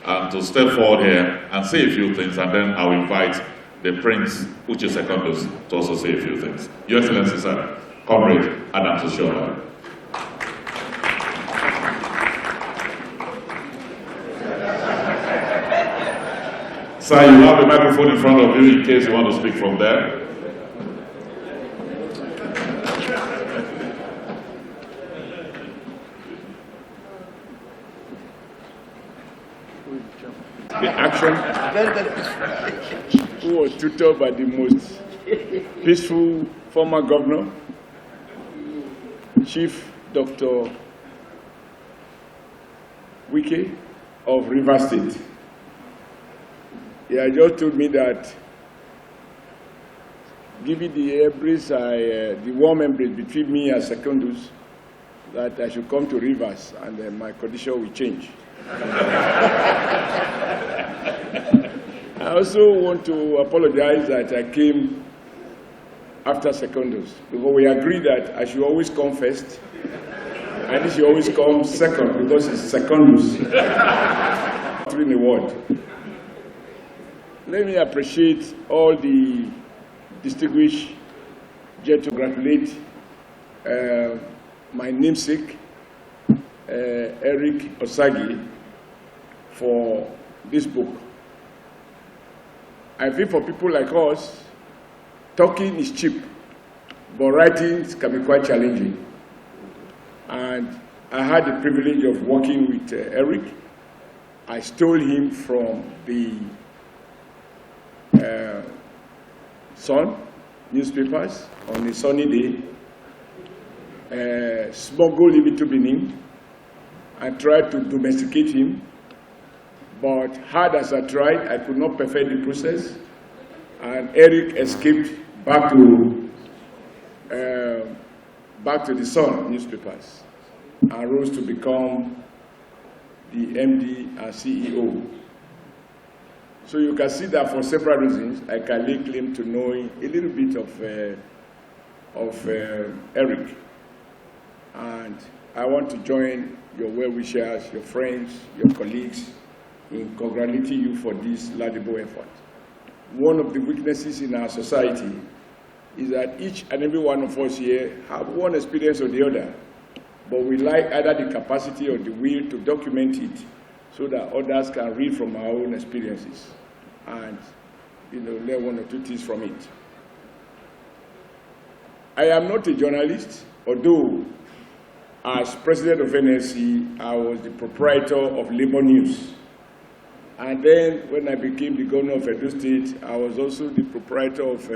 and to step forward here and say a few things, and then I'll invite the Prince, Uche Secondus, to also say a few things. Your Excellency, sir, Comrade Adam Oshiomhole. Sir, you have a microphone in front of you in case you want to speak from there. The action who was tutored by the most peaceful former governor, Chief Dr. Wike of Rivers State. He had just told me that, given the embrace, the warm embrace between me and Secondus, that I should come to Rivers and my condition will change. I also want to apologize that I came after Secondus, because we agreed that I should always come first, and he should always come second, because it's Secondus in the world. Let me appreciate all the distinguished jet to congratulate my namesake, Eric Osagi, for this book. I think for people like us, talking is cheap, but writing can be quite challenging. And I had the privilege of working with Eric. I stole him from the Sun newspapers on a sunny day, smuggled him into Benin, and tried to domesticate him. But hard as I tried, I could not perfect the process, and Eric escaped back to the Sun newspapers and rose to become the MD and CEO. So you can see that for several reasons, I can lay claim to knowing a little bit of Eric. And I want to join your well-wishers, your friends, your colleagues, in congratulating you for this laudable effort. One of the weaknesses in our society is that each and every one of us here have one experience or the other, but we lack either the capacity or the will to document it so that others can read from our own experiences and learn one or two things from it. I am not a journalist, although as president of NLC, I was the proprietor of Labor News. And then when I became the governor of Edo State, I was also the proprietor of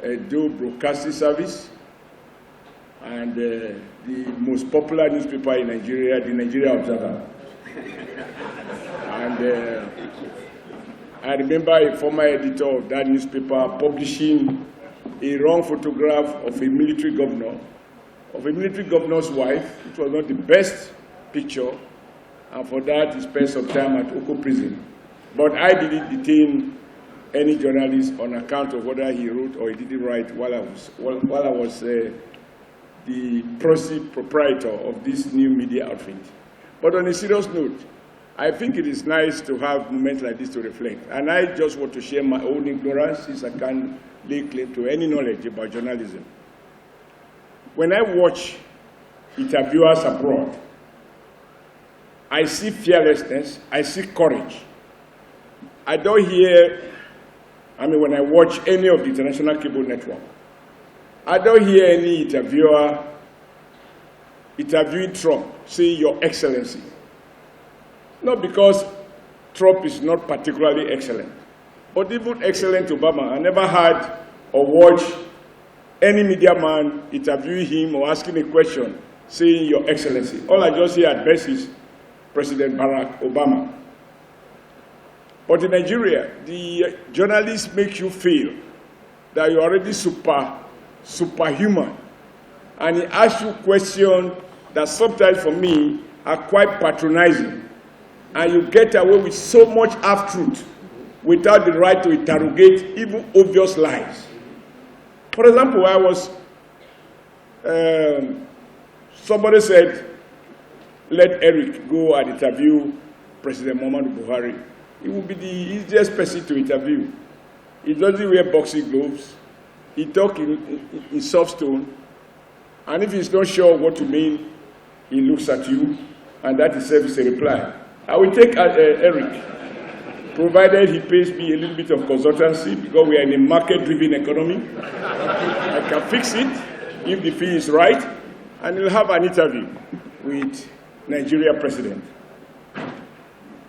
Edo Broadcasting Service and the most popular newspaper in Nigeria, the Nigerian Observer. And I remember a former editor of that newspaper publishing a wrong photograph of a military governor, of a military governor's wife, which was not the best picture. And for that, he spent some time at Oko prison. But I didn't detain any journalist on account of whether he wrote or he didn't write while I was the proprietor of this new media outfit. But on a serious note, I think it is nice to have moments like this to reflect. And I just want to share my own ignorance, since I can't lay claim to any knowledge about journalism. When I watch interviewers abroad, I see fearlessness, I see courage. I don't hear, when I watch any of the international cable network, I don't hear any interviewer interviewing Trump saying, "Your Excellency." Not because Trump is not particularly excellent, but even excellent Obama. I never heard or watched any media man interviewing him or asking a question saying, "Your Excellency." All I just hear at best is President Barack Obama. But in Nigeria, the journalists make you feel that you're already superhuman. And he asks you questions that sometimes for me are quite patronizing. And you get away with so much half-truth without the right to interrogate even obvious lies. For example, somebody said, let Eric go and interview President Muhammadu Buhari, he will be the easiest person to interview. He doesn't wear boxing gloves. He talks in soft tone. And if he's not sure what to mean, he looks at you, and that itself is a reply. I will take Eric, provided he pays me a little bit of consultancy, because we are in a market-driven economy. I can fix it if the fee is right, and he'll have an interview with Nigeria president.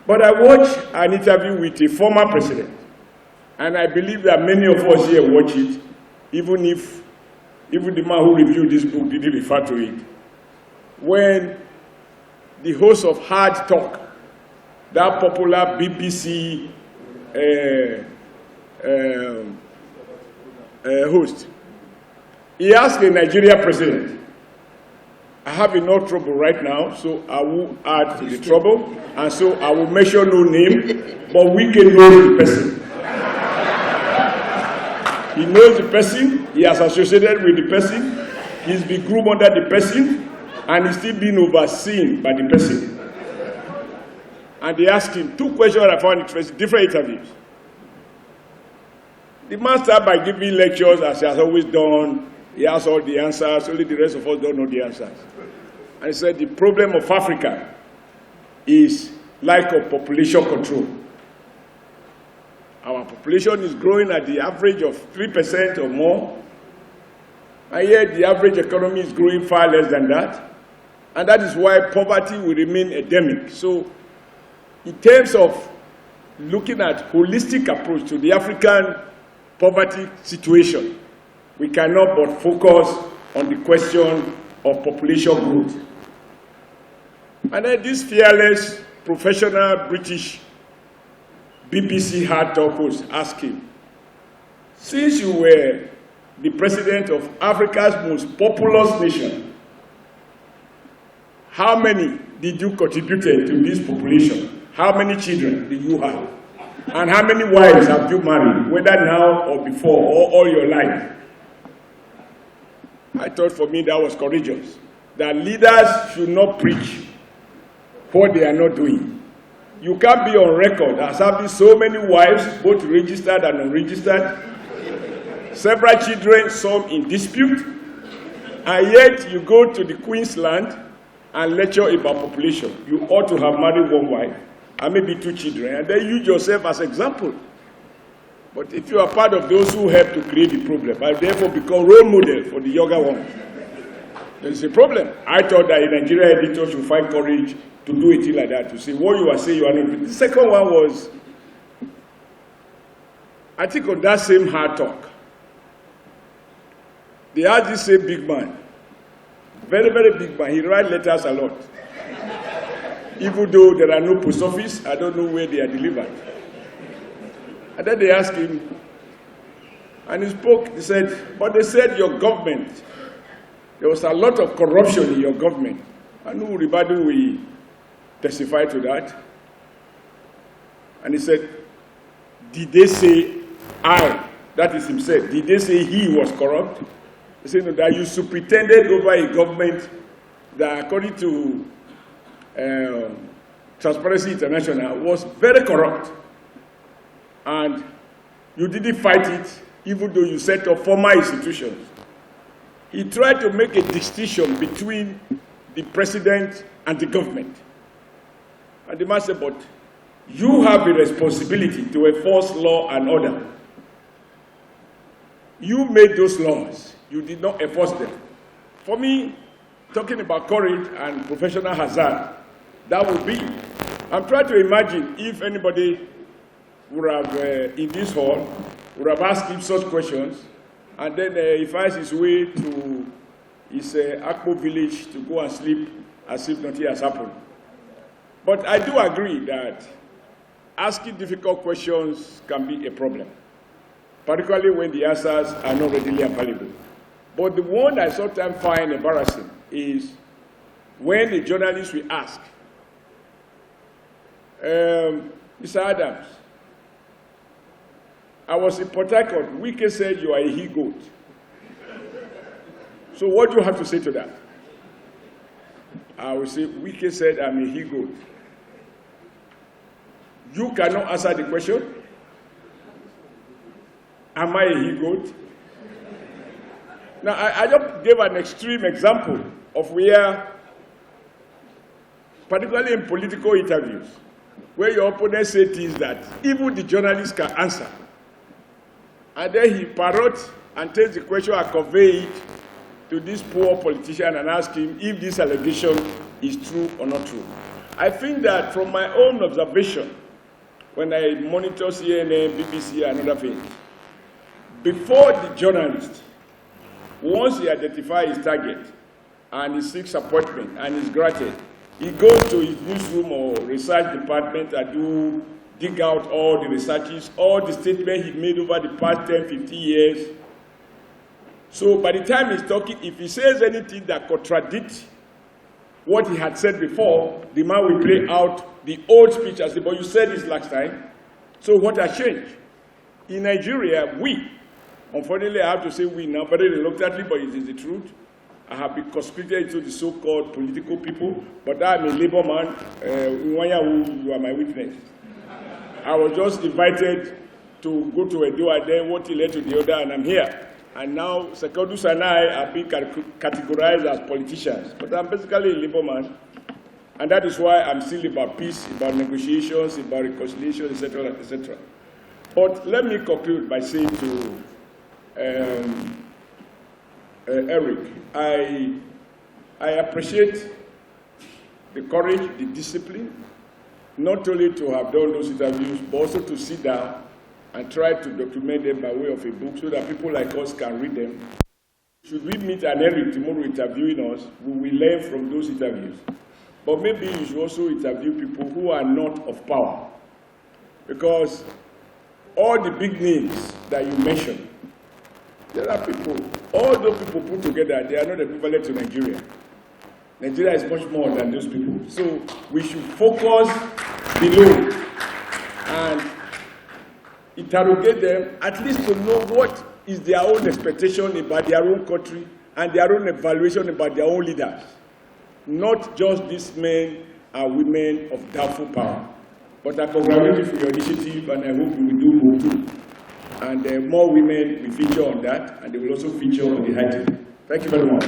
But I watched an interview with a former president, and I believe that many of us here watch it, even the man who reviewed this book didn't refer to it. When the host of Hard Talk, that popular BBC host, he asked the Nigeria president, I have enough trouble right now, so I will add to the trouble, and so I will mention no name, but we can know the person. He knows the person, he has associated with the person, he's been groomed under the person, and he's still being overseen by the person. And they asked him 2 questions I found interesting, different interviews. The man started by giving lectures as he has always done. He has all the answers, only the rest of us don't know the answers. And he said the problem of Africa is lack of population control. Our population is growing at the average of 3% or more, and yet the average economy is growing far less than that. And that is why poverty will remain endemic. So in terms of looking at holistic approach to the African poverty situation, we cannot but focus on the question of population growth. And then this fearless, professional British BBC Hard Talk host asked him, since you were the president of Africa's most populous nation, how many did you contribute to this population? How many children did you have? And how many wives have you married, whether now or before or all your life? I thought for me that was courageous, that leaders should not preach what they are not doing. You can't be on record as having so many wives, both registered and unregistered, several children, some in dispute, and yet you go to the Queensland and lecture about population. You ought to have married 1 wife and maybe 2 children, and then use yourself as example. But if you are part of those who help to create the problem, and therefore become role model for the younger ones, there is a problem. I thought that a Nigerian editor should find courage to do a thing like that, to say what you are saying you are not. The second one was, I think on that same Hard Talk, they had this same big man, very, very big man. He writes letters a lot. Even though there are no post office, I don't know where they are delivered. And then they asked him, and he spoke, he said, but they said your government, there was a lot of corruption in your government. And everybody will testify to that. And he said, did they say that is himself, did they say he was corrupt? He said, no, that you superintended over a government that, according to Transparency International, was very corrupt. And you didn't fight it, even though you set up former institutions. He tried to make a distinction between the president and the government. And the man said, but you have a responsibility to enforce law and order. You made those laws. You did not enforce them. For me, talking about courage and professional hazard, that would be, I'm trying to imagine if anybody would have, in this hall, would have asked him such questions, and then he finds his way to his Akpo village to go and sleep as if nothing has happened. But I do agree that asking difficult questions can be a problem, particularly when the answers are not readily available. But the one I sometimes find embarrassing is when the journalist will ask, Mr. Adams, I was in Port Harcourt. Wike said you are a he-goat. So what do you have to say to that? I will say, Wike said I'm a he-goat. You cannot answer the question. Am I a he-goat? Now, I just gave an extreme example of where, particularly in political interviews, where your opponent says things that even the journalist can answer. And then he parrots and takes the question and convey it to this poor politician and ask him if this allegation is true or not true. I think that from my own observation, when I monitor CNN, BBC, and other things, before the journalist, once he identifies his target and he seeks appointment and is granted, he goes to his newsroom or research department and dig out all the researches, all the statements he made over the past 10, 15 years. So by the time he's talking, if he says anything that contradicts what he had said before, the man will play out the old speech as but you said this last time. So what has changed? In Nigeria, unfortunately I have to say we now, very reluctantly, but it is the truth. I have been conscripted into the so-called political people, but I'm a labor man. You are my witness. I was just invited to go to Edo, and then one thing led to the other, and I'm here. And now Secondus and I are being categorized as politicians, but I'm basically a labor man. And that is why I'm still about peace, about negotiations, about reconciliation, etc., etc. But let me conclude by saying to Eric, I appreciate the courage, the discipline, not only to have done those interviews, but also to sit down and try to document them by way of a book so that people like us can read them. Should we meet an Eric tomorrow interviewing us, we will learn from those interviews. But maybe you should also interview people who are not of power. Because all the big names that you mentioned, there are people, all those people put together, they are not equivalent to Nigeria. Nigeria is much more than those people. So we should focus below and interrogate them, at least to know what is their own expectation about their own country and their own evaluation about their own leaders. Not just these men and women of doubtful power. But I congratulate you for your initiative, and I hope you will do more too. And more women will feature on that, and they will also feature on the high table. Thank you very much.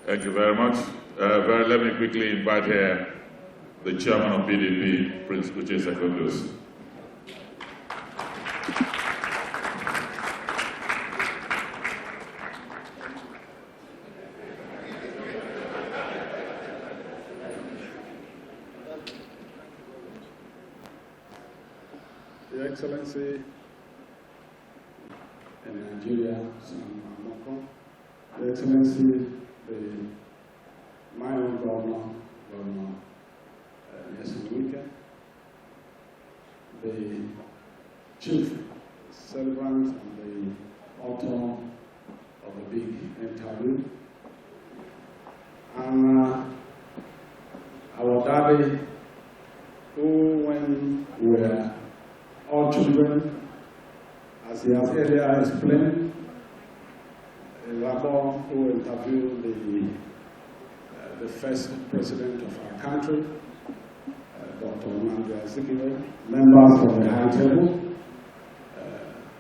Thank you very much. Let me quickly invite here the chairman of PDP, Prince Uche Secondus. Your Excellency in Nigeria, Your Excellency, my own Governor Wike, the chief celebrant and the author of the big interview, and our daddy, who when we were all children, as he has earlier explained, Rabo, who interviewed the first president of our country, Dr. Nandi Azikiwe, members of the high table,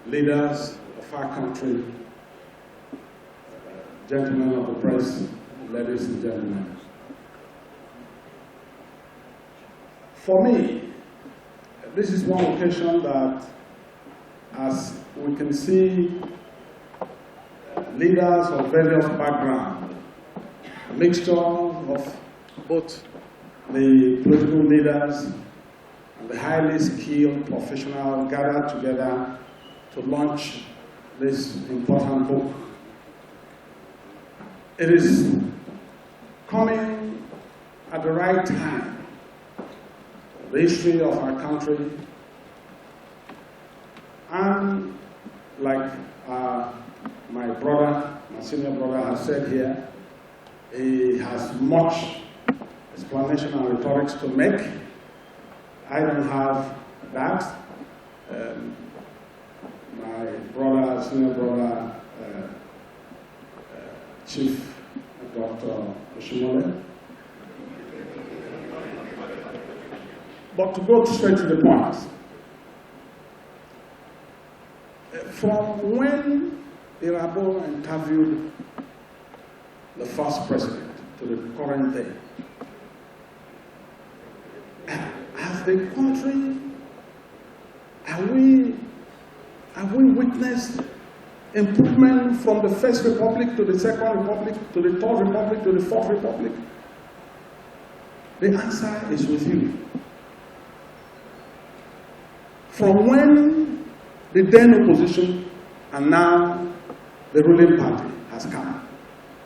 leaders of our country, gentlemen of the press, ladies and gentlemen. For me, this is one occasion that, as we can see, leaders of various backgrounds, a mixture of both the political leaders and the highly skilled professionals gathered together to launch this important book. It is coming at the right time. The history of our country, and like my brother, my senior brother has said here, he has much explanation and rhetorics to make. I don't have that. My brother, senior brother, Chief Dr. Oshiomhole. But to go straight to the point, from when Irabo interviewed the first president to the current day, as the country, have we witnessed improvement from the First Republic to the Second Republic, to the Third Republic, to the Fourth Republic? The answer is with you. From when the then opposition and now the ruling party has come,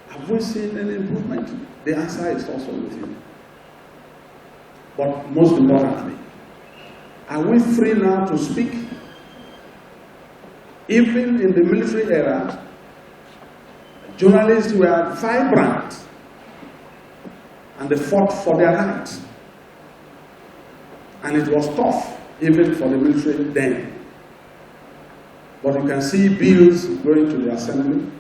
have we seen any improvement? The answer is also with you. But most importantly, are we free now to speak? Even in the military era, journalists were vibrant and they fought for their rights. And it was tough, even for the military then. But you can see bills going to the assembly,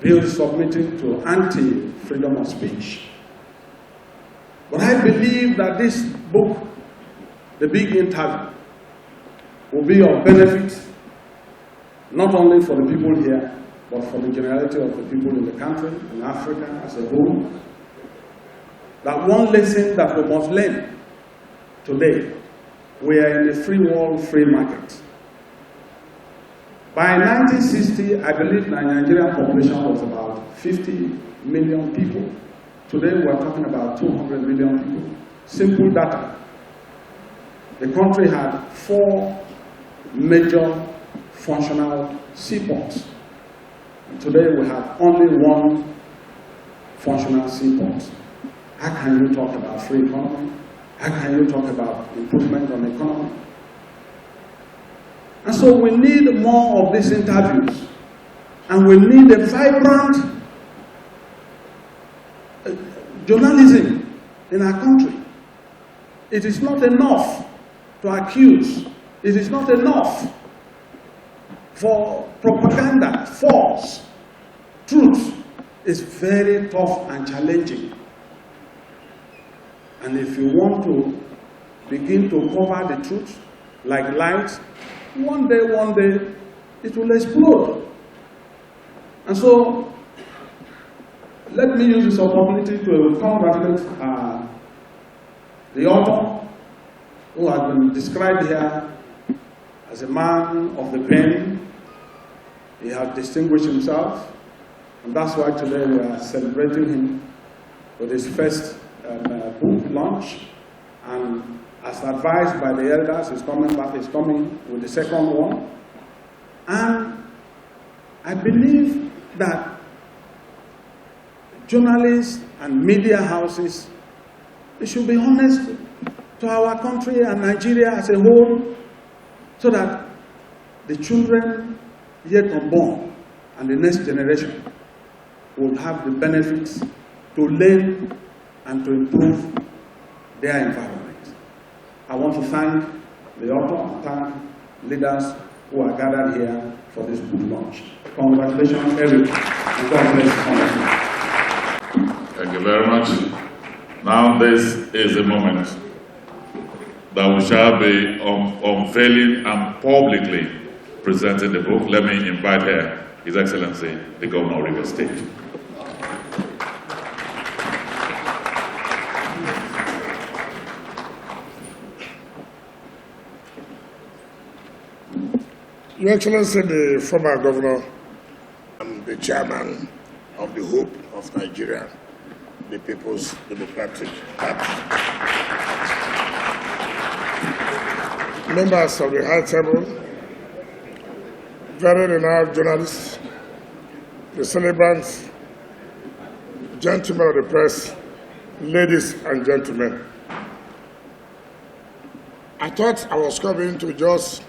bills submitting to anti-freedom of speech. But I believe that this book, The Big Interview, will be of benefit not only for the people here, but for the generality of the people in the country, in Africa as a whole. That one lesson that we must learn today, we are in a free world, free market. By 1960, I believe the Nigerian population was about 50 million people. Today, we are talking about 200 million people. Simple data. The country had 4 major functional seaports. And today, we have only 1 functional seaport. How can you talk about free economy? How can you talk about improvement on the economy? And so we need more of these interviews. And we need a vibrant journalism in our country. It is not enough to accuse. It is not enough for propaganda, false. Truth is very tough and challenging. And if you want to begin to cover the truth like light, one day, it will explode. And so, let me use this opportunity to congratulate the author, who has been described here as a man of the pen. He has distinguished himself, and that's why today we are celebrating him with his first book launch. And as advised by the elders, he's coming with the second one. And I believe that journalists and media houses, they should be honest to our country and Nigeria as a whole, so that the children yet unborn and the next generation will have the benefits to learn and to improve their environment. I want to thank the author and thank leaders who are gathered here for this book launch. Congratulations, Eric, and God bless all of you. Thank you very much. Now this is a moment that we shall be unveiling and publicly presenting the book. Let me invite her, His Excellency, the Governor of Rivers State. Your Excellency, the former governor and the chairman of the Hope of Nigeria, the People's Democratic Party. Members of the High Table, very renowned journalists, the celebrants, gentlemen of the press, ladies and gentlemen. I thought I was coming to just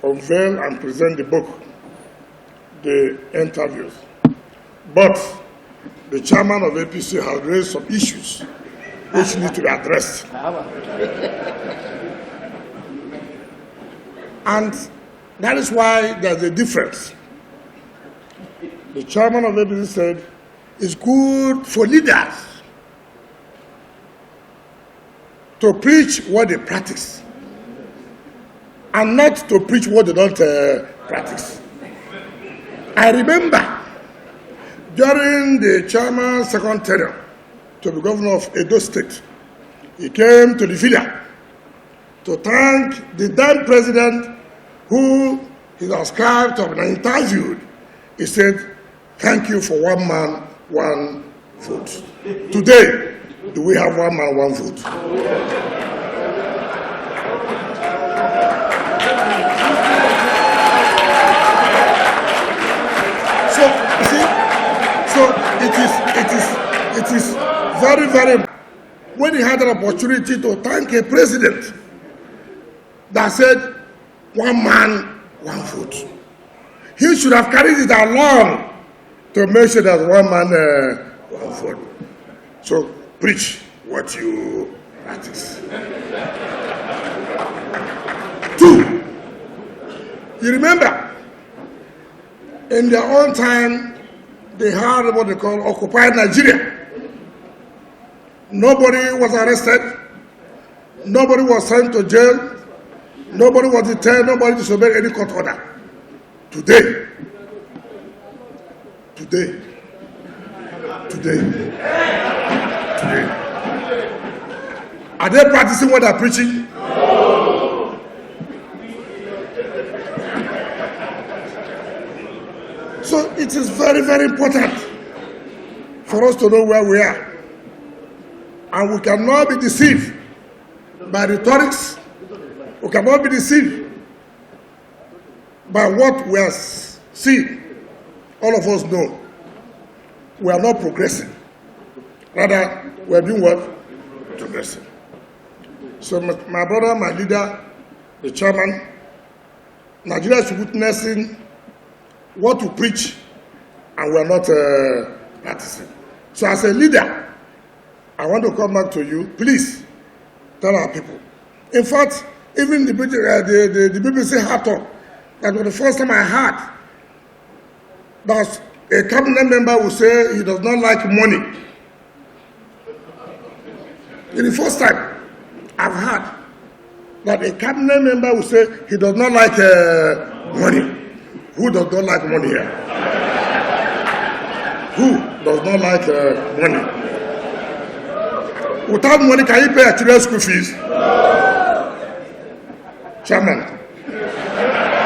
unveil and present the book, the interviews. But the chairman of APC has raised some issues which need to be addressed. And that is why there's a difference the chairman of APC said, it's good for leaders to preach what they practice and not to preach what they don't practice. I remember during the chairman's second tenure to the governor of Edo State, he came to the villa to thank the then president who he ascribed to have been interviewed. He said, thank you for one man, one vote. Today, do we have one man, one vote? So, you see, so it is very, very, when he had an opportunity to thank a president that said, one man, one vote, he should have carried it along to make sure that one man, one vote. So preach what you practice. 2, you remember, in their own time, they had what they call occupied Nigeria. Nobody was arrested, nobody was sent to jail, nobody was detained, nobody disobeyed any court order. Today, are they practicing what they're preaching? No. So it is very, very important for us to know where we are. And we cannot be deceived by rhetorics. We cannot be deceived by what we are seeing. All of us know we are not progressing. Rather, we are doing what? Progressing. So my brother, my leader, the chairman, Nigeria is witnessing what to preach, and we are not practicing. So as a leader, I want to come back to you. Please tell our people. In fact, even the BBC had talk. That was the first time I heard that a cabinet member will say he does not like money. It's the first time I've heard that a cabinet member will say he does not like money. Who does not like money here? Who does not like money? Without money, can you pay a children's school fees? Chairman,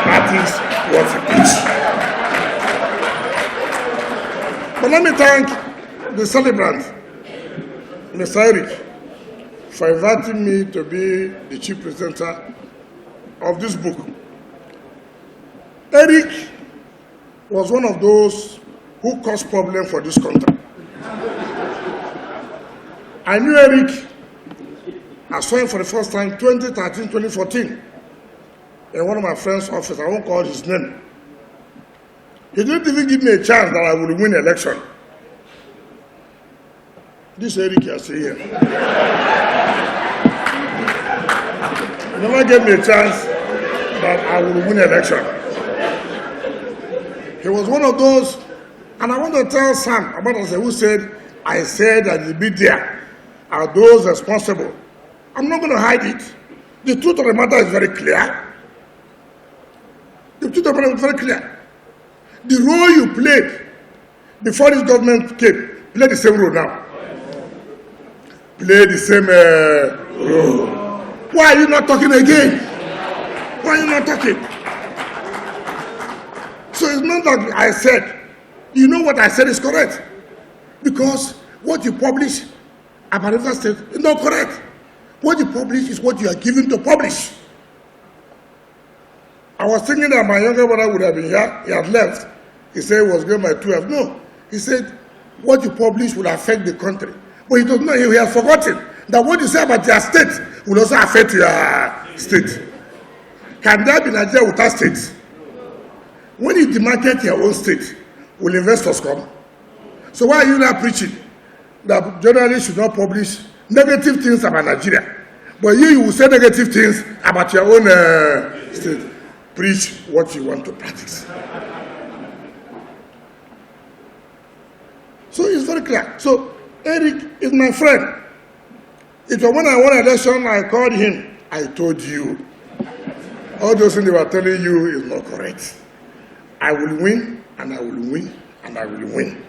that is what it is. But let me thank the celebrant, Mr. Eric, for inviting me to be the chief presenter of this book. Eric was one of those who caused problems for this country. I knew Eric, I saw him for the first time 2013, 2014 in one of my friend's office. I won't call his name. He didn't even give me a chance that I would win the election. This Eric you see here. He never gave me a chance that I would win the election. He was one of those, and I want to tell Sam about us who said, I said that the media are those responsible. I'm not going to hide it. The truth of the matter is very clear. The truth of the matter is very clear. The role you played before this government came, play the same role now. Play the same role. Why are you not talking again? Why are you not talking? So it's not that I said, you know what I said is correct. Because what you publish about River State is not correct. What you publish is what you are given to publish. I was thinking that my younger brother would have been here. He had left. He said he was going by 12. No. He said what you publish will affect the country. But he does not. He has forgotten that what you say about your state will also affect your state. Can there be Nigeria without states? When you demarcate your own state, will investors come? So why are you now preaching that journalists should not publish negative things about Nigeria? But you will say negative things about your own state. Preach what you want to practice. very clear. So Eric is my friend. It was when I won election, I called him. I told you. All those things they were telling you is not correct. I will win, and I will win, and I will win.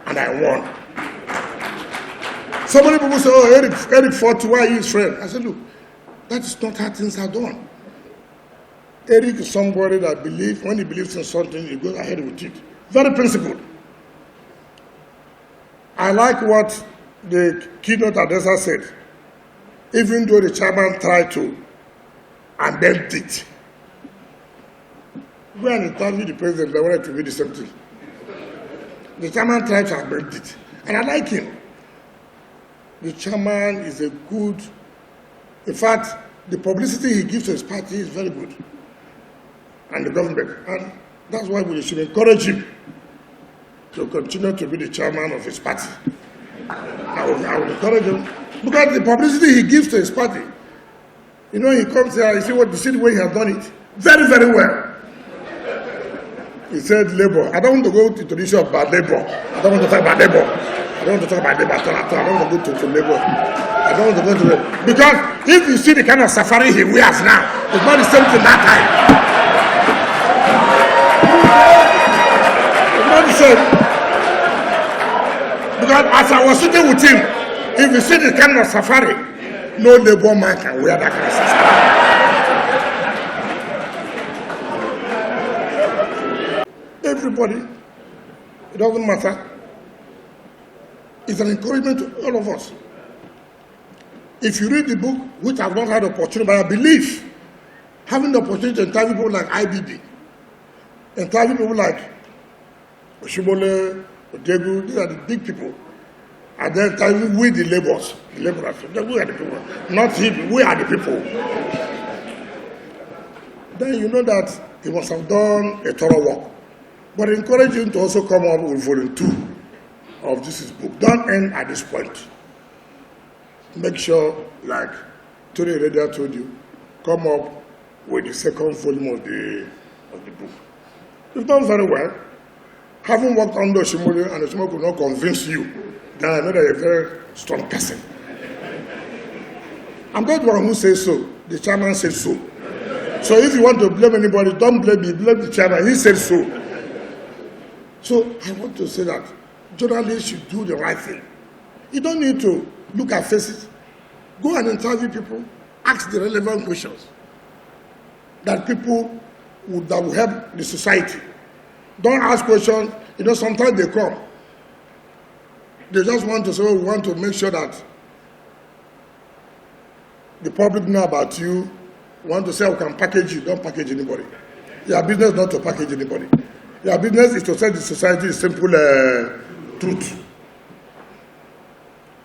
And I won. So many people say, oh, Eric fought, why are you his friend? I said, look, that is not how things are done. Eric is somebody that believes, when he believes in something, he goes ahead with it. Very principled. I like what the keynote addresser said. Even though the chairman tried to, and then did. Go and interview the president, they wanted to be the same thing. The chairman tried to amend it. And I like him. The chairman is a good, in fact, the publicity he gives to his party is very good. And the government. And that's why we should encourage him to continue to be the chairman of his party. I will encourage him. Because the publicity he gives to his party, you know, he comes here, you see the way he has done it. Very, very well. He said labor. I don't want to go into the issue of bad labor. I don't want to talk about labor. I don't want to talk about labor at all. I don't want to go to labor. I don't want to go to labor. Because if you see the kind of safari he wears now, it's not the same thing that time. It's not the same. Because as I was sitting with him, if you see the kind of safari, no labor man can wear that kind of safari. Everybody, it doesn't matter. It's an encouragement to all of us. If you read the book, which I've not had the opportunity, but I believe having the opportunity to interview people like IBB, interview people like Oshiomhole, Odegu, these are the big people. And then interview with the laborers. We are the people. Not him, we are the people. Then you know that he must have done a thorough work. But encourage him to also come up with volume 2 of this book. Don't end at this point. Make sure, like Tony Redia told you, come up with the second volume of the book. You've done very well. Having worked under Oshiomhole and Oshiomhole could not convince you, then I know that you're a very strong person. I'm not the one who says so. The chairman said so. So if you want to blame anybody, don't blame me, blame the chairman. He said so. So I want to say that journalists should do the right thing. You don't need to look at faces. Go and interview people, ask the relevant questions that people that will help the society. Don't ask questions, you know, sometimes they come. They just want to say, oh, we want to make sure that the public know about you. We want to say, we can package you. Don't package anybody. Your business is not to package anybody. Your business is to tell the society a simple truth.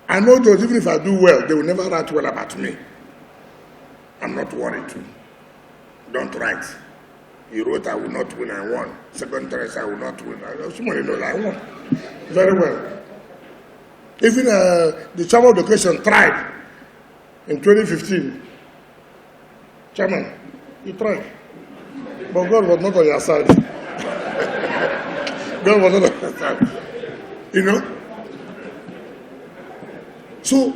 I know those, even if I do well, they will never write well about me. I'm not worried too. Don't write. You wrote, I will not win, I won. Second choice, I will not win. Somebody knows I won. Very well. Even the Chairman of the Education tried in 2015. Chairman, he tried. But God was not on your side. God was not on your side. You know? So,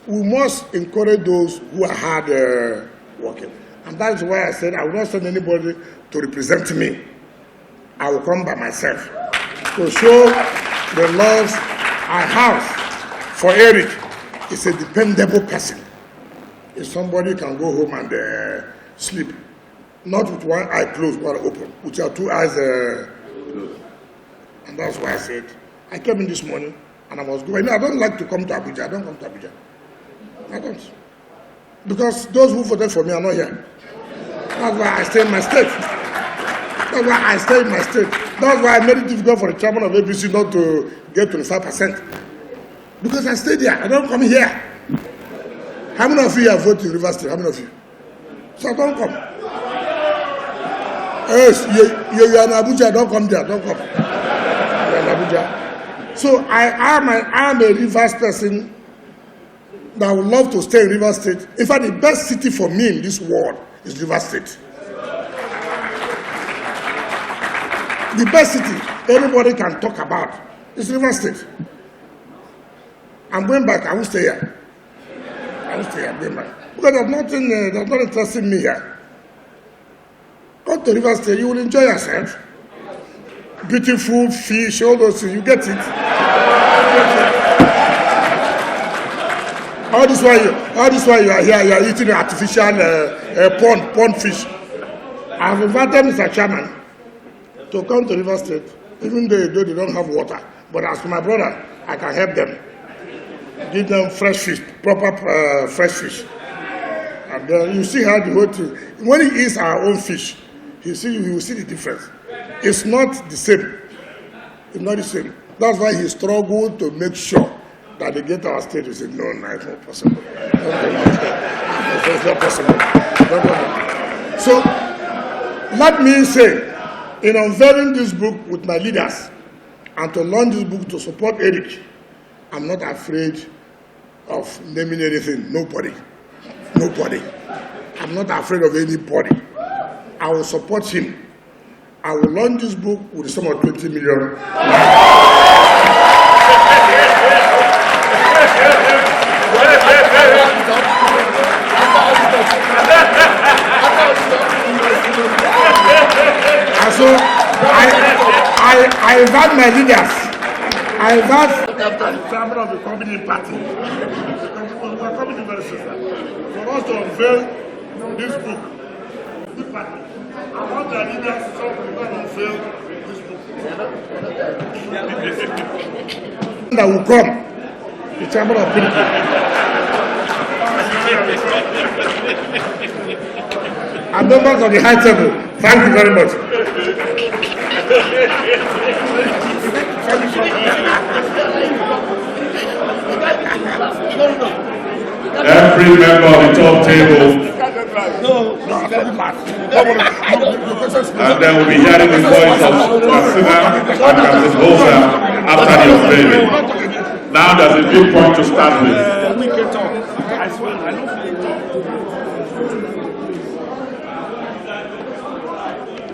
we must encourage those who are hard working. And that is why I said I will not send anybody to represent me. I will come by myself to show the love I have for Eric. He's a dependable person. If somebody can go home and sleep, not with one eye closed, one open, with your two eyes closed. And that's why I said, I came in this morning and I was going. I don't like to come to Abuja. I don't come to Abuja. I don't. Because those who voted for me are not here. That's why I stay in my state. That's why I stay in my state. That's why I made it difficult for the chairman of ABC not to get 25%. Because I stay there. I don't come here. How many of you have voted in River State? How many of you? So I don't come. Yes, you are in Abuja. Don't come there. Don't come. You are in Abuja. So I am a Rivers person that would love to stay in River State. In fact, the best city for me in this world is River State. The best city anybody can talk about It's River State. I'm going back. I will stay here. I will stay here. I'm going back. Because there's nothing interesting me here. Come to River State, you will enjoy yourself. Beautiful fish, all those things, you get it. All this while you are here, you are eating artificial pond fish. I have invited Mr. Chairman to come to River State, even though they don't have water. But as for my brother, I can help them. Give them fresh fish, proper fresh fish. And then you see how the whole thing, when he eats our own fish, he will see the difference. It's not the same. It's not the same. That's why he struggled to make sure that they get our state. He said, no, it's not possible. It's not possible. So, let me say, in unveiling this book with my leaders and to launch this book to support Eric, I'm not afraid of naming anything. Nobody. I'm not afraid of anybody. I will support him. I will launch this book with a sum of 20 million. And so I invite my leaders. I invite the chairman of the company party. We are coming very soon for us to unveil this book. I want the leaders to unveil this book. That will come. The chairman of PDP. And members of the high table, thank you very much. Every member of the top table, and then we'll be hearing the voice of Katsina and Captain Bosa after the unveiling. Now there's a big point to start with.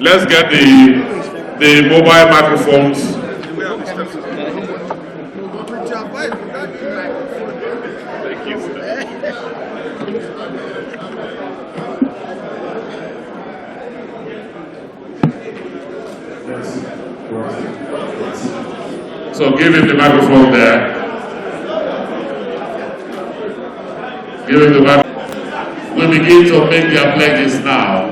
Let's get the mobile microphones. Thank you. So give him the microphone there. Give him the microphone. We begin to make their pledges now.